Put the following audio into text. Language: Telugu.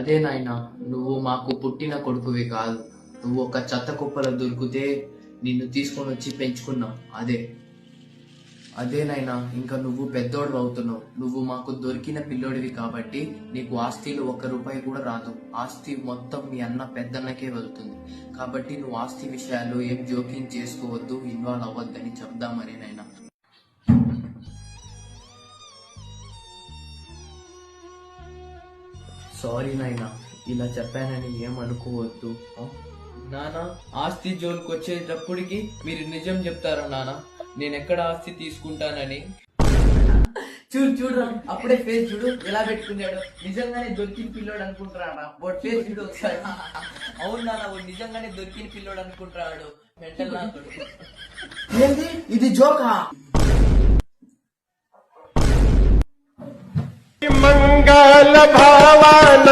అదే నాయనా, నువ్వు మాకు పుట్టిన కొడుకువి కాదు. నువ్వు ఒక చెత్త కుప్పలో దొరికితే నిన్ను తీసుకొని వచ్చి పెంచుకున్నావు. అదే నాయనా, ఇంకా నువ్వు పెద్దోడు అవుతున్నావు. నువ్వు మాకు దొరికిన పిల్లోడివి కాబట్టి నీకు ఆస్తిలో 1 రూపాయి కూడా రాదు. ఆస్తి మొత్తం మీ అన్న పెద్దన్నకే వెళ్తుంది. కాబట్టి నువ్వు ఆస్తి విషయాల్లో ఏం జోక్యం చేసుకోవద్దు, ఇన్వాల్వ్ అవ్వద్దని చెప్దామని నాయనా. సారీ నాయనా, ఇలా చెప్పానని ఏమనుకోవద్దు. నానా, ఆస్తి జోలికి వచ్చేటప్పటికి మీరు నిజం చెప్తారా నానా? నేను ఎక్కడ ఆస్తి తీసుకుంటానని? చూడు అప్పుడే ఫేస్ చూడు ఎలా పెట్టుకున్నాడు. నిజంగానే దొరికిన పిల్లోడు అనుకుంటున్నాడా? ఫేస్ చూడు ఒకసారి. అవును నాన్న, నిజంగానే దొరికిన పిల్లోడు అనుకుంటున్నాడు. మెంటల్ నాకుడు. ఏంది ఇది జోకా? మంగళ భావన